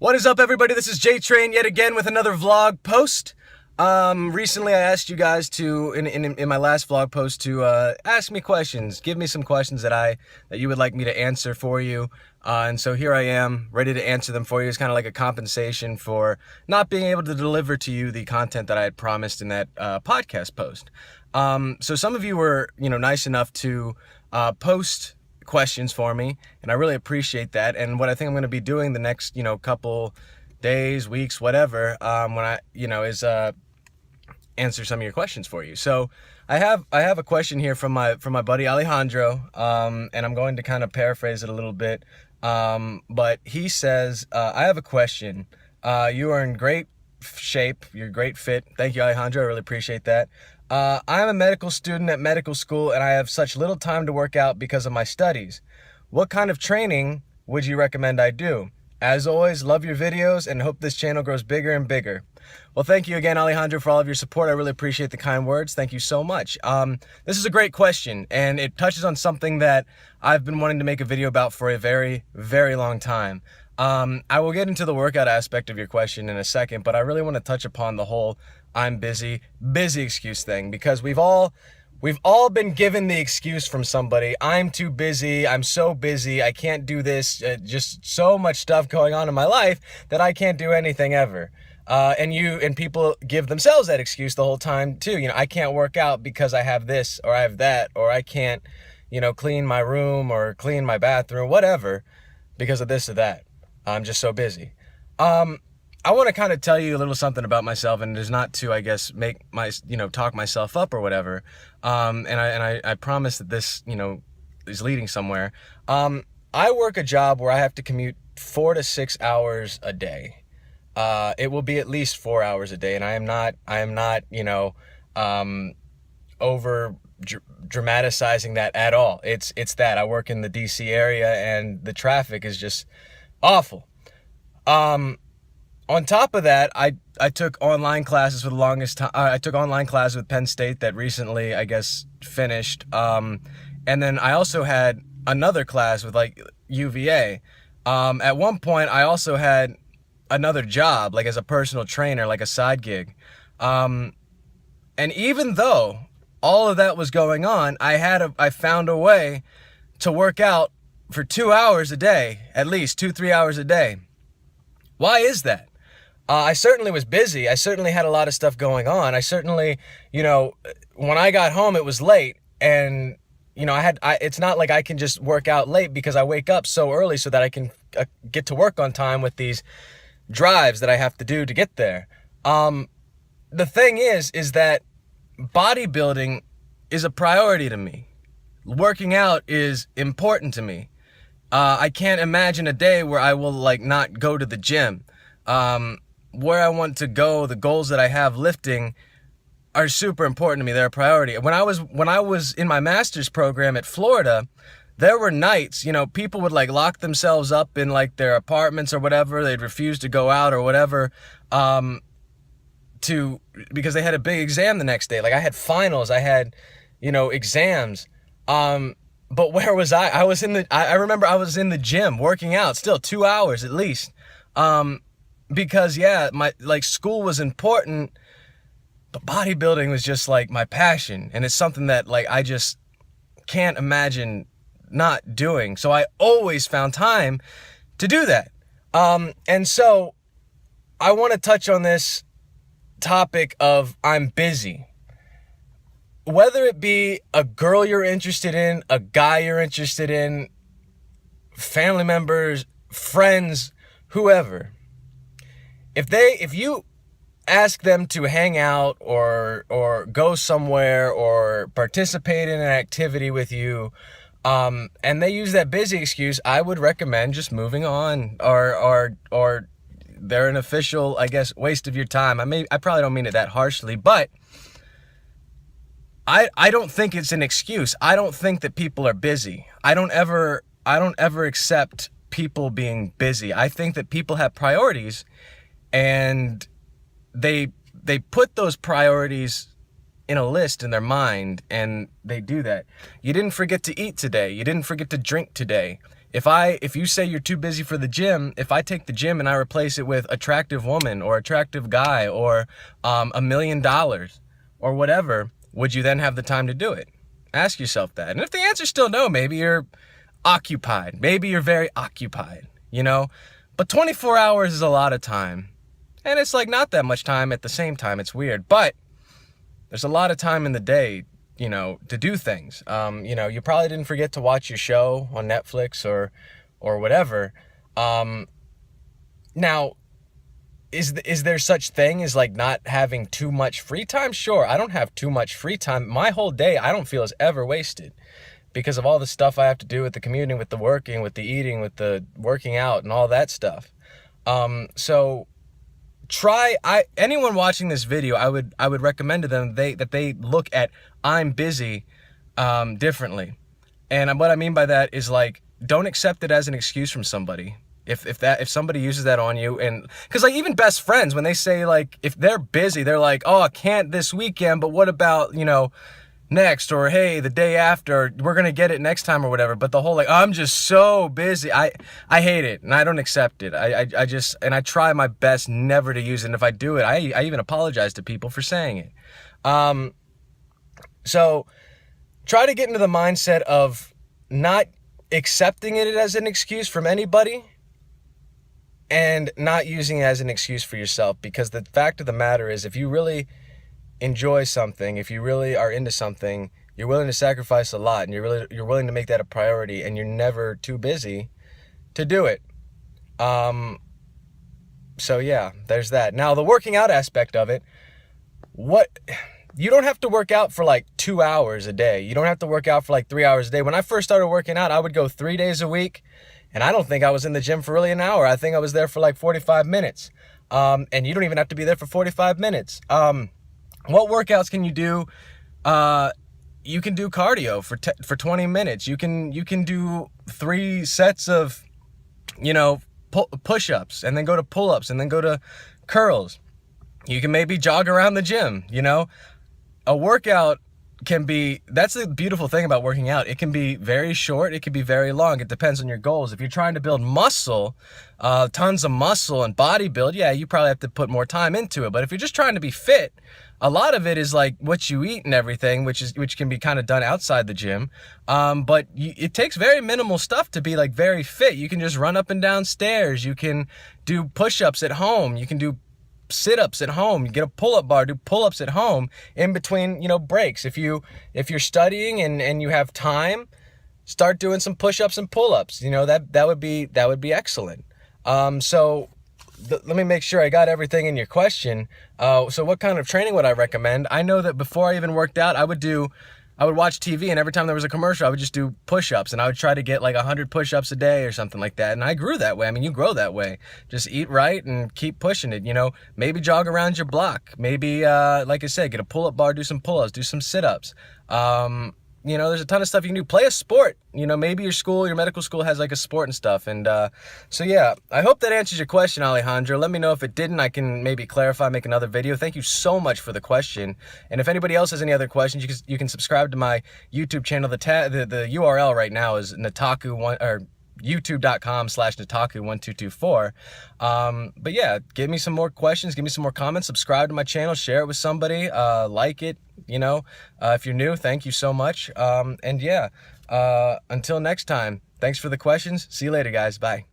What is up, everybody? This is Jtrain yet again with another vlog post. Recently I asked you guys to, in my last vlog post, to ask me questions. Give me some questions that you would like me to answer for you. And so here I am, ready to answer them for you. It's kind of like a compensation for not being able to deliver to you the content that I had promised in that podcast post. So some of you were, nice enough to post questions for me, and I really appreciate that. And what I think I'm going to be doing the next couple days, weeks, whatever, when I is answer some of your questions for you. So I have a question here from my buddy Alejandro, and I'm going to kind of paraphrase it a little bit, but he says, I have a question. You are in great shape, you're great fit. Thank you, Alejandro. I really appreciate that. I'm a medical student at medical school, and I have such little time to work out because of my studies. What kind of training would you recommend I do? As always, love your videos and hope this channel grows bigger and bigger. Well, thank you again, Alejandro, for all of your support. I really appreciate the kind words. Thank you so much. This is a great question, and it touches on something that I've been wanting to make a video about for a very, very long time. I will get into the workout aspect of your question in a second, but I really want to touch upon the whole I'm busy excuse thing, because we've all been given the excuse from somebody. I'm too busy. I'm so busy. I can't do this. Just so much stuff going on in my life that I can't do anything ever. And people give themselves that excuse the whole time too. I can't work out because I have this or I have that, or I can't, clean my room or clean my bathroom, whatever, because of this or that. I'm just so busy. I want to kind of tell you a little something about myself, and it is not to, I guess, make my, talk myself up or whatever. And I promise that this, is leading somewhere. I work a job where I have to commute 4 to 6 hours a day. It will be at least 4 hours a day, and I am not, over dramatizing that at all. It's that I work in the DC area, and the traffic is just awful. On top of that, I took online classes for the longest time. I took online classes with Penn State that recently, I guess, finished. And then I also had another class with like UVA. At one point, I also had another job, like as a personal trainer, like a side gig. And even though all of that was going on, I found a way to work out for 2 hours a day, at least 2-3 hours a day. Why is that? I certainly was busy. I certainly had a lot of stuff going on. I certainly, when I got home, it was late, and, it's not like I can just work out late because I wake up so early so that I can get to work on time with these drives that I have to do to get there. The thing is that bodybuilding is a priority to me. Working out is important to me. I can't imagine a day where I will not go to the gym. Where I want to go, the goals that I have lifting are super important to me. They're a priority. When I was in my master's program at Florida, there were nights, people would lock themselves up in their apartments or whatever. They'd refuse to go out or whatever, because they had a big exam the next day. I had finals, I had, exams. But where was I? I remember I was in the gym working out still 2 hours at least. Because yeah, my school was important, but bodybuilding was just my passion, and it's something that I just can't imagine not doing. So I always found time to do that. And so I want to touch on this topic of I'm busy. Whether it be a girl you're interested in, a guy you're interested in, family members, friends, whoever. If you ask them to hang out or go somewhere or participate in an activity with you, and they use that busy excuse, I would recommend just moving on, or they're an official, I guess, waste of your time. I probably don't mean it that harshly, but I don't think it's an excuse. I don't think that people are busy. I don't ever accept people being busy. I think that people have priorities, and they put those priorities in a list in their mind, and they do that. You didn't forget to eat today. You didn't forget to drink today. If you say you're too busy for the gym, if I take the gym and I replace it with attractive woman or attractive guy or $1 million or whatever, would you then have the time to do it? Ask yourself that. And if the answer's still no, maybe you're occupied. Maybe you're very occupied, you know? But 24 hours is a lot of time. And it's like not that much time at the same time. It's weird. But there's a lot of time in the day, you know, to do things. You know, you probably didn't forget to watch your show on Netflix or whatever. Now, is there such thing as like not having too much free time? Sure, I don't have too much free time. My whole day I don't feel is ever wasted because of all the stuff I have to do with the commuting, with the working, with the eating, with the working out and all that stuff. So anyone watching this video, I would recommend to them that they look at I'm busy differently. And what I mean by that is like, don't accept it as an excuse from somebody. If somebody uses that on you, and because like even best friends, when they say like if they're busy, they're like, oh, I can't this weekend, but what about, you know, next, or hey, the day after, we're gonna get it next time or whatever. But the whole like I'm just so busy, I hate it and I don't accept it. I just, and I try my best never to use it. And if I do it, I even apologize to people for saying it. So try to get into the mindset of not accepting it as an excuse from anybody and not using it as an excuse for yourself, because the fact of the matter is if you really enjoy something, if you really are into something, you're willing to sacrifice a lot, and you're willing to make that a priority, and you're never too busy to do it. So yeah, there's that. Now the working out aspect of it, you don't have to work out for like 2 hours a day. You don't have to work out for like 3 hours a day. When I first started working out, I would go 3 days a week, and I don't think I was in the gym for really an hour. I think I was there for like 45 minutes. And you don't even have to be there for 45 minutes. What workouts can you do? You can do cardio for 20 minutes. You can do 3 sets of, you know, push-ups, and then go to pull-ups, and then go to curls. You can maybe jog around the gym, you know. A workout can be, that's the beautiful thing about working out. It can be very short, it can be very long. It depends on your goals. If you're trying to build muscle, tons of muscle and body build, yeah, you probably have to put more time into it. But if you're just trying to be fit, a lot of it is like what you eat and everything, which can be kind of done outside the gym. But it takes very minimal stuff to be like very fit. You can just run up and down stairs. You can do push-ups at home. You can do sit-ups at home. You get a pull-up bar, do pull-ups at home in between, you know, breaks. If you're studying and you have time, start doing some push-ups and pull-ups. You know, that would be excellent. So let me make sure I got everything in your question. So what kind of training would I recommend? I know that before I even worked out, I would watch TV, and every time there was a commercial, I would just do push-ups, and I would try to get like 100 push-ups a day or something like that. And I grew that way. I mean, you grow that way. Just eat right and keep pushing it, you know. Maybe jog around your block. Maybe, like I said, get a pull-up bar, do some pull-ups, do some sit-ups. You know, there's a ton of stuff you can do. Play a sport. You know, maybe your medical school has like a sport and stuff. And so, yeah, I hope that answers your question, Alejandro. Let me know if it didn't. I can maybe clarify, make another video. Thank you so much for the question. And if anybody else has any other questions, you can subscribe to my YouTube channel. The URL right now is youtube.com/Nataku1224. But yeah, give me some more questions, give me some more comments, subscribe to my channel, share it with somebody, like it, you know. If you're new, thank you so much. And yeah, until next time, thanks for the questions. See you later, guys. Bye.